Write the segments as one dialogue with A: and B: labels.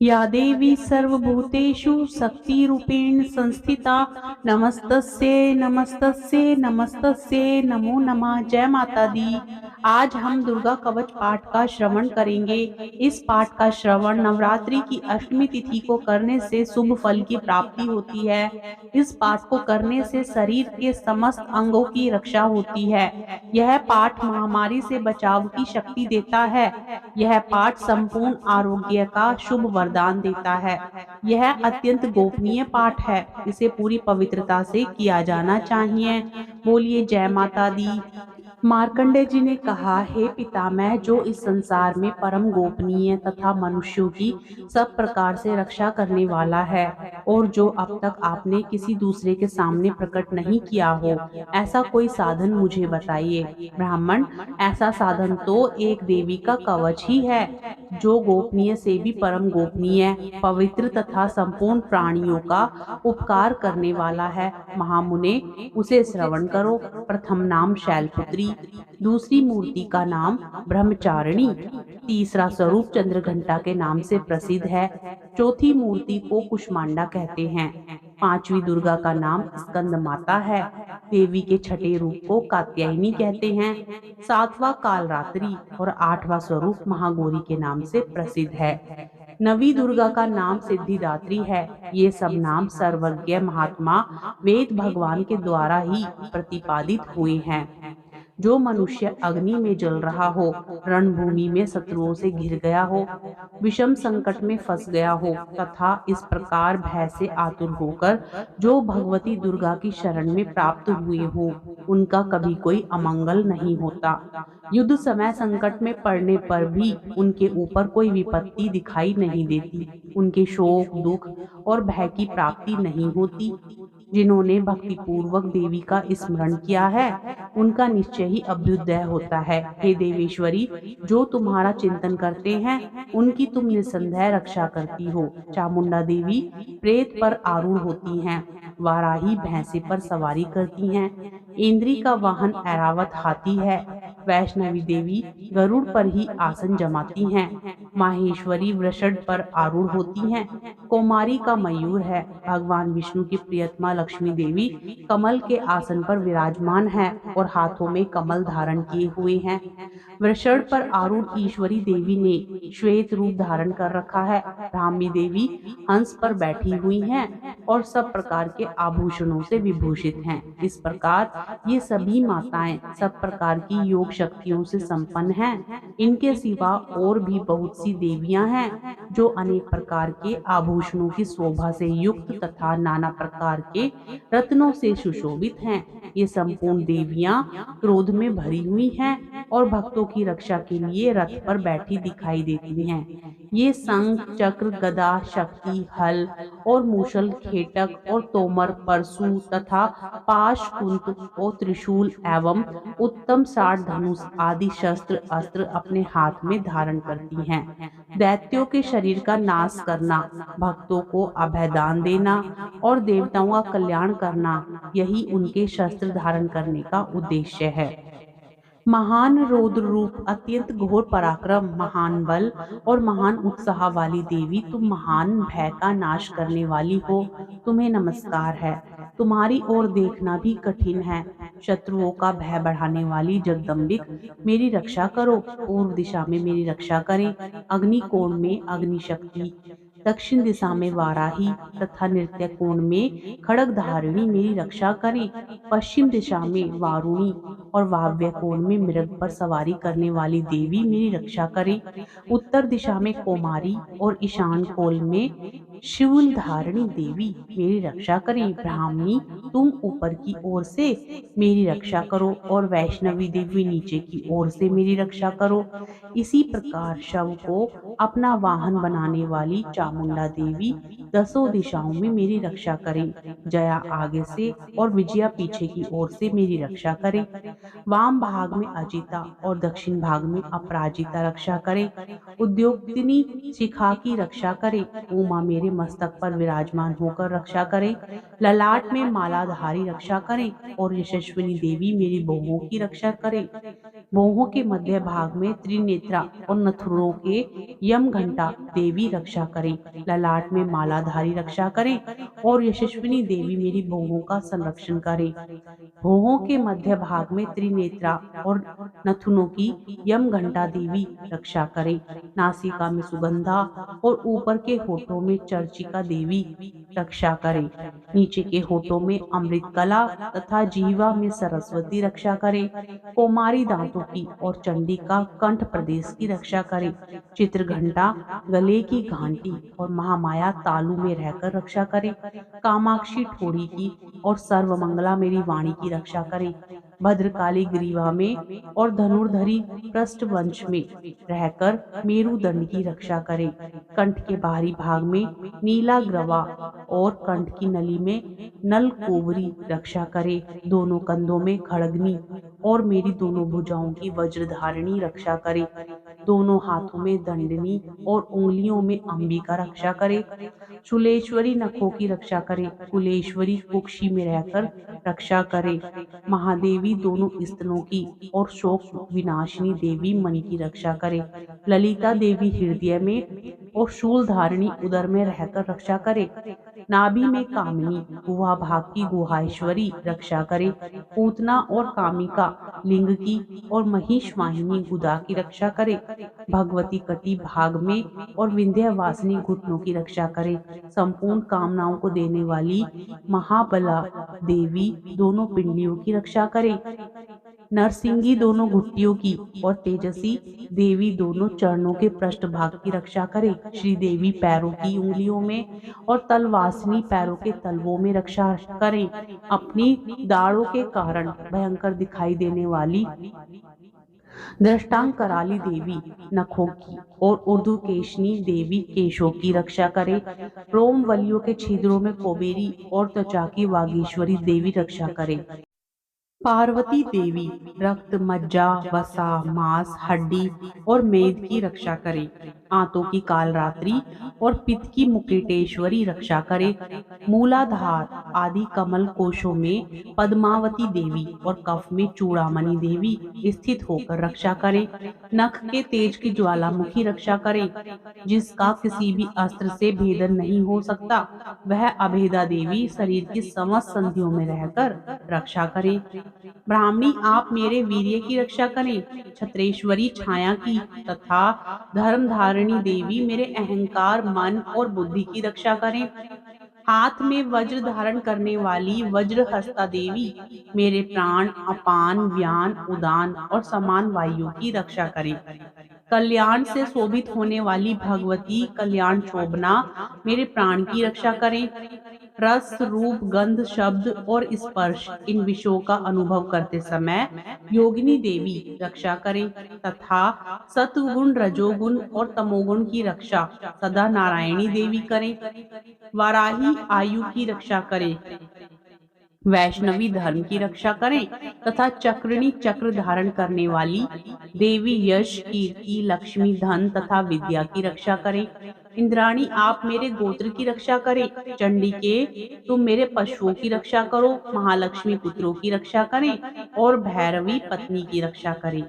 A: या देवी सर्वभूतेषु शक्तिरूपेण संस्थिता नमस्तस्यै नमस्तस्यै नमस्तस्यै नमो नमः। जय माता दी। आज हम दुर्गा कवच पाठ का श्रवण करेंगे। इस पाठ का श्रवण नवरात्रि की अष्टमी तिथि को करने से शुभ फल की प्राप्ति होती है। इस पाठ को करने से शरीर के समस्त अंगों की रक्षा होती है। यह पाठ महामारी से बचाव की शक्ति देता है। यह पाठ संपूर्ण आरोग्य का शुभ वरदान देता है। यह अत्यंत गोपनीय पाठ है। इसे पूरी पवित्रता से किया जाना चाहिए। बोलिए जय माता दी। मार्कंडेय जी ने कहा, हे पितामह, जो इस संसार में परम गोपनीय तथा मनुष्यों की सब प्रकार से रक्षा करने वाला है और जो अब तक आपने किसी दूसरे के सामने प्रकट नहीं किया हो, ऐसा कोई साधन मुझे बताइए। ब्राह्मण, ऐसा साधन तो एक देवी का कवच ही है, जो गोपनीय से भी परम गोपनीय, पवित्र तथा संपूर्ण प्राणियों का उपकार करने वाला है। महामुने, उसे श्रवण करो। प्रथम नाम शैलपुत्री, दूसरी मूर्ति का नाम ब्रह्मचारिणी, तीसरा स्वरूप चंद्रघंटा के नाम से प्रसिद्ध है, चौथी मूर्ति को कुष्मांडा कहते हैं, पांचवी दुर्गा का नाम स्कंद माता है, देवी के छठे रूप को कात्यायनी कहते हैं, सातवां कालरात्रि और आठवां स्वरूप महागौरी के नाम से प्रसिद्ध है। नवी दुर्गा का नाम सिद्धिदात्री है। ये सब नाम सर्वज्ञ महात्मा वेद भगवान के द्वारा ही प्रतिपादित हुए हैं। जो मनुष्य अग्नि में जल रहा हो, रणभूमि में शत्रुओं से घिर गया हो, विषम संकट में फंस गया हो तथा इस प्रकार भय से आतुर होकर जो भगवती दुर्गा की शरण में प्राप्त हुए हो, उनका कभी कोई अमंगल नहीं होता। युद्ध समय संकट में पड़ने पर भी उनके ऊपर कोई विपत्ति दिखाई नहीं देती। उनके शोक, दुख और भय की प्राप्ति नहीं होती। जिन्होंने भक्ति पूर्वक देवी का स्मरण किया है, उनका निश्चय ही अभ्युदय होता है। हे देवेश्वरी, जो तुम्हारा चिंतन करते हैं, उनकी तुम निसंदेह रक्षा करती हो। चामुंडा देवी प्रेत पर आरूढ़ होती हैं, वाराही भैंसे पर सवारी करती हैं, इंद्री का वाहन ऐरावत हाथी है, वैष्णवी देवी गरुड़ पर ही आसन जमाती हैं, माहेश्वरी वृषण पर आरूढ़ होती हैं, कौमारी का मयूर है। भगवान विष्णु की प्रियतमा लक्ष्मी देवी कमल के आसन पर विराजमान है और हाथों में कमल धारण किए हुए हैं। वृषण पर आरूढ़ ईश्वरी देवी ने श्वेत रूप धारण कर रखा है। ब्राह्मी देवी हंस पर बैठी हुई हैं और सब प्रकार के आभूषणों से विभूषित हैं। इस प्रकार ये सभी माताएं सब प्रकार की योग शक्तियों से संपन्न हैं। इनके सिवा और भी बहुत सी देवियां हैं जो अनेक प्रकार के आभूषणों की शोभा से युक्त तथा नाना प्रकार के रत्नों से सुशोभित हैं। ये संपूर्ण देवियां क्रोध में भरी हुई हैं और भक्तों की रक्षा के लिए रथ पर बैठी दिखाई देती हैं। ये शंख, चक्र, गदा, शक्ति, हल और मूषल, खेटक और तोमर, परशु तथा पाश, कुंत और त्रिशूल एवं उत्तम साठ धनुष आदि शस्त्र अस्त्र अपने हाथ में धारण करती हैं। दैत्यों के शरीर का नाश करना, भक्तों को अभयदान देना और देवताओं का कल्याण करना, यही उनके शस्त्र धारण करने का उद्देश्य है। महान रौद्र रूप, अत्यंत घोर पराक्रम, महान बल और महान उत्साह वाली देवी, तुम महान भय का नाश करने वाली हो। तुम्हें नमस्कार है। तुम्हारी ओर देखना भी कठिन है। शत्रुओं का भय बढ़ाने वाली जगदम्बिक, मेरी रक्षा करो। पूर्व दिशा में मेरी रक्षा करें। अग्नि कोण में अग्नि शक्ति, दक्षिण दिशा में वाराही तथा नृत्य कोण में खड़ग धारिणी मेरी रक्षा करें। पश्चिम दिशा में वारुणी और वाव्य कोण में मृग पर सवारी करने वाली देवी मेरी रक्षा करें। उत्तर दिशा में कोमारी और ईशान कोण में शूल धारिणी देवी मेरी रक्षा करें। ब्राह्मणी, तुम ऊपर की ओर से मेरी रक्षा करो और वैष्णवी देवी नीचे की ओर से मेरी रक्षा करो। इसी प्रकार शव को अपना वाहन बनाने वाली चामुंडा देवी दसों दिशाओं में मेरी रक्षा करें। जया आगे से और विजया पीछे की ओर से मेरी रक्षा करें। वाम भाग में अजिता और दक्षिण भाग में अपराजिता रक्षा करें। उद्योगतिनी शिखा की रक्षा करें। उमा मेरे मस्तक पर विराजमान होकर रक्षा करें। ललाट में मालाधारी रक्षा करें और यशस्विनी देवी मेरी बहुओं की रक्षा करें। भौहों के मध्य भाग में त्रिनेत्रा और नथुनों के यम घंटा देवी रक्षा करें। ललाट में मालाधारी रक्षा करें और यशस्विनी देवी मेरी भौहों का संरक्षण करें। भौहों के मध्य भाग में त्रिनेत्रा और नथुनों की यम घंटा देवी रक्षा करे। नासिका में सुगंधा और ऊपर के होठों में चर्चिका देवी रक्षा करे। नीचे के होठों में अमृत कला तथा जीवा में सरस्वती रक्षा करे। कोमारी दांतों की और चंडिका कंठ प्रदेश की रक्षा करे। चित्र घंटा गले की घंटी और महामाया तालु में रहकर रक्षा करे। कामाक्षी ठोड़ी की और सर्वमंगला मेरी वाणी की रक्षा करे। भद्रकाली ग्रीवा में और धनुर्धरी पृष्ठवंश में रहकर मेरुदंड की रक्षा करे। कंठ के बाहरी भाग में नीला ग्रवा और कंठ की नली में नलकोवरी रक्षा करे। दोनों कंधों में खड़गनी और मेरी दोनों भुजाओं की वज्रधारिणी रक्षा करे। दोनों हाथों में दंडनी और उंगलियों में अंबिका रक्षा करे। शूलेश्वरी नखों की रक्षा करे। कुलेश्वरी कुक्षी में रहकर रक्षा करे। महादेवी दोनों स्तनों की और शोक विनाशिनी देवी मन की रक्षा करे। ललिता देवी हृदय में और शूल धारिणी उदर में रहकर रक्षा करे। नाभि में कामिनी गुहा भाग की गुहाएश्वरी रक्षा करे। पूतना और कामिका लिंग की और महिष वाहिनी गुदा की रक्षा करे। भगवती कटी भाग में और विंध्यवासिनी घुटनों की रक्षा करे। संपूर्ण कामनाओं को देने वाली महाबला देवी दोनों पिंडलियों की रक्षा करे। नरसिंगी दोनों घुट्टियों की और तेजसी देवी दोनों चरणों के पृष्ठ भाग की रक्षा करे। श्री देवी पैरों की उंगलियों में और तलवासिनी पैरों के तलवों में रक्षा करें। अपनी दाढ़ों के कारण भयंकर दिखाई देने वाली दृष्टांग कराली देवी नखों की और ऊर्ध्वकेशनी देवी केशों की रक्षा करे। रोम वलियों के छिद्रों में कुबेरी और त्वचा की वागीश्वरी देवी रक्षा करे। पार्वती देवी रक्त मज्जा वसा मांस हड्डी और मेद की रक्षा करे। आंतों की कालरात्रि और पित्त की मुकुटेश्वरी रक्षा करे। मूलाधार आदि कमल कोशों में पद्मावती देवी और कफ में चूड़ामणि देवी स्थित होकर रक्षा करे। नख के तेज की ज्वालामुखी रक्षा करे। जिसका किसी भी अस्त्र से भेदन नहीं हो सकता, वह अभेदा देवी शरीर की समस्त संधियों में रहकर रक्षा करे। ब्राह्मणी आप मेरे वीर्य की रक्षा करें। छत्रेश्वरी छाया की तथा धर्म धारिणी देवी मेरे अहंकार मन और बुद्धि की रक्षा करें। हाथ में वज्र धारण करने वाली वज्र हस्ता देवी मेरे प्राण अपान व्यान उदान और समान वायु की रक्षा करें। कल्याण से शोभित होने वाली भगवती कल्याण शोभना मेरे प्राण की रक्षा करें। रस रूप गंध शब्द और स्पर्श इन विषयों का अनुभव करते समय योगिनी देवी रक्षा करें तथा सत्वगुण रजोगुण और तमोगुण की रक्षा सदा नारायणी देवी करें। वाराही आयु की रक्षा करे। वैष्णवी धर्म की रक्षा करें तथा चक्रिणी चक्र धारण करने वाली देवी यश कीर्ति लक्ष्मी धन तथा विद्या की रक्षा करें। इंद्राणी आप मेरे गोत्र की रक्षा करें। चंडिके तुम मेरे पशुओं की रक्षा करो। महालक्ष्मी पुत्रों की रक्षा करें और भैरवी पत्नी की रक्षा करें।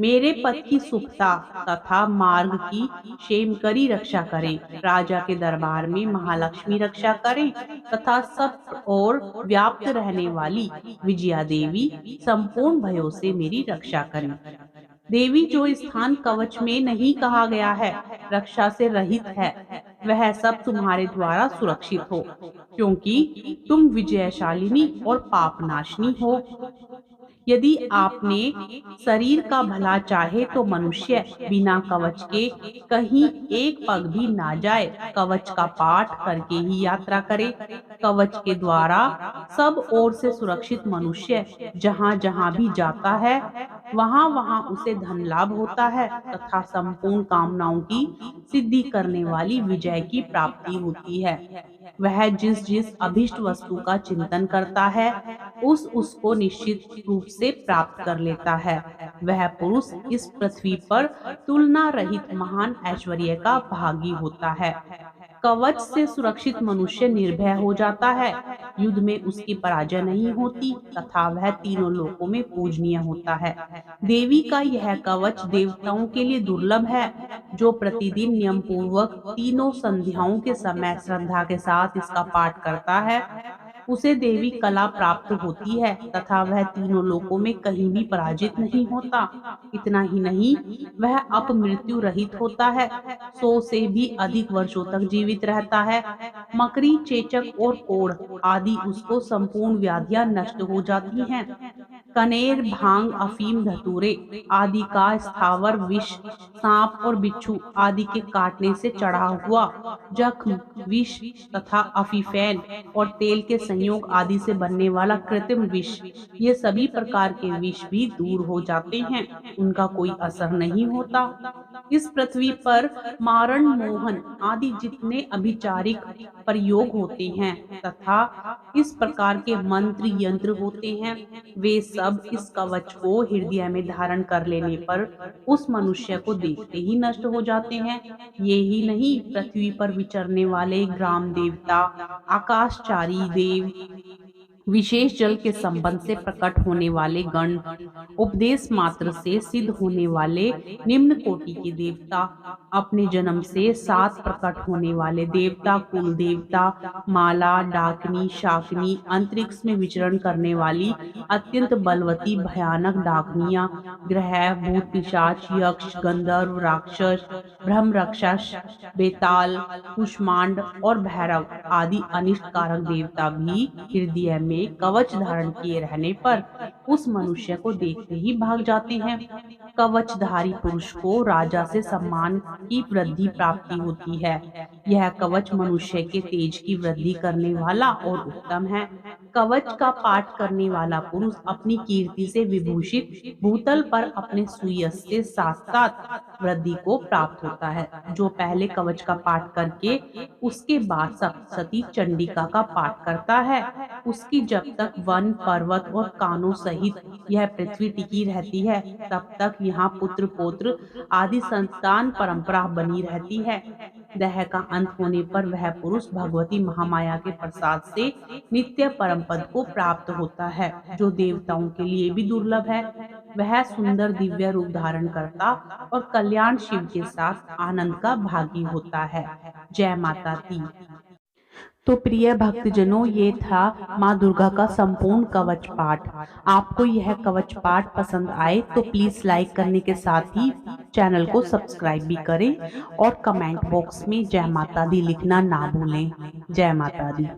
A: मेरे पद की सुखता तथा मार्ग की क्षेमकरी रक्षा करें। राजा के दरबार में महालक्ष्मी रक्षा करें तथा सब और व्याप्त रहने वाली विजया देवी संपूर्ण भयों से मेरी रक्षा करें। देवी जो स्थान कवच में नहीं कहा गया है रक्षा से रहित है, वह सब तुम्हारे द्वारा सुरक्षित हो, क्योंकि तुम विजयशालिनी और पापनाशनी हो। यदि आपने शरीर का भला चाहे तो मनुष्य बिना कवच के कहीं एक पग भी ना जाए। कवच का पाठ करके ही यात्रा करे। कवच के द्वारा सब ओर से सुरक्षित मनुष्य जहाँ जहाँ भी जाता है, वहाँ वहाँ उसे धन लाभ होता है तथा संपूर्ण कामनाओं की सिद्धि करने वाली विजय की प्राप्ति होती है। वह जिस जिस अभिष्ट वस्तु का चिंतन करता है, उसको निश्चित रूप से प्राप्त कर लेता है। वह पुरुष इस पृथ्वी पर तुलना रहित महान ऐश्वर्य का भागी होता है। कवच से सुरक्षित मनुष्य निर्भय हो जाता है, युद्ध में उसकी पराजय नहीं होती तथा वह तीनों लोकों में पूजनीय होता है। देवी का यह कवच देवताओं के लिए दुर्लभ है। जो प्रतिदिन नियम पूर्वक तीनों संध्याओं के समय श्रद्धा के साथ इसका पाठ करता है, उसे देवी कला प्राप्त होती है तथा वह तीनों लोकों में कहीं भी पराजित नहीं होता। इतना ही नहीं, वह अपमृत्यु रहित होता है, 100 से भी अधिक वर्षों तक जीवित रहता है। मकड़ी, चेचक और कोढ़ आदि उसको संपूर्ण व्याधियां नष्ट हो जाती हैं। कनेर, भांग, अफीम, धतूरे आदि का स्थावर विष, सांप और बिच्छू आदि के काटने से चढ़ा हुआ जख्म, विष तथा अफीफेन और तेल के संयोग आदि से बनने वाला कृत्रिम विष, ये सभी प्रकार के विष भी दूर हो जाते हैं, उनका कोई असर नहीं होता। इस पृथ्वी पर मारण, मोहन आदि जितने अभिचारिक प्रयोग होते हैं तथा इस प्रकार के मंत्र यंत्र होते हैं, वे सब इस कवच को हृदय में धारण कर लेने पर उस मनुष्य को देखते ही नष्ट हो जाते हैं। ये ही नहीं, पृथ्वी पर विचरने वाले ग्राम देवता, आकाशचारी देव, विशेष जल के संबंध से प्रकट होने वाले गण, उपदेश मात्र से सिद्ध होने वाले निम्न कोटि के देवता, अपने जन्म से सात प्रकट होने वाले देवता, कुल देवता, माला, डाकनी, शाकनी, अंतरिक्ष में विचरण करने वाली अत्यंत बलवती भयानक डाकनियां, ग्रह, भूत, पिशाच, यक्ष, गंधर्व, राक्षस, ब्रह्म राक्षस, बेताल, कुष्मांड और भैरव आदि अनिष्ट कारक देवता भी हृदय में कवच धारण किए रहने पर उस मनुष्य को देखते ही भाग जाते हैं। कवचधारी पुरुष को राजा से सम्मान की वृद्धि प्राप्ति होती है। यह कवच मनुष्य के तेज की वृद्धि करने वाला और उत्तम है। कवच का पाठ करने वाला पुरुष अपनी कीर्ति से विभूषित भूतल पर अपने सुयश से साथ साथ वृद्धि को प्राप्त होता है। जो पहले कवच का पाठ करके उसके बाद सप्तशती चंडिका का पाठ करता है, उसकी जब तक वन, पर्वत और कानों सहित यह पृथ्वी टिकी रहती है, तब तक यहाँ पुत्र, पौत्र आदि संतान परंपरा बनी रहती है। देह का अंत होने पर वह पुरुष भगवती महामाया के प्रसाद से नित्य परम पद को प्राप्त होता है, जो देवताओं के लिए भी दुर्लभ है। वह सुंदर दिव्य रूप धारण करता और कल्याण शिव के साथ आनंद का भागी होता है। जय माता दी। तो प्रिय भक्तजनों, ये था माँ दुर्गा का संपूर्ण कवच पाठ। आपको यह कवच पाठ पसंद आए तो प्लीज लाइक करने के साथ ही चैनल को सब्सक्राइब भी करें और कमेंट बॉक्स में जय माता दी लिखना ना भूलें। जय माता दी।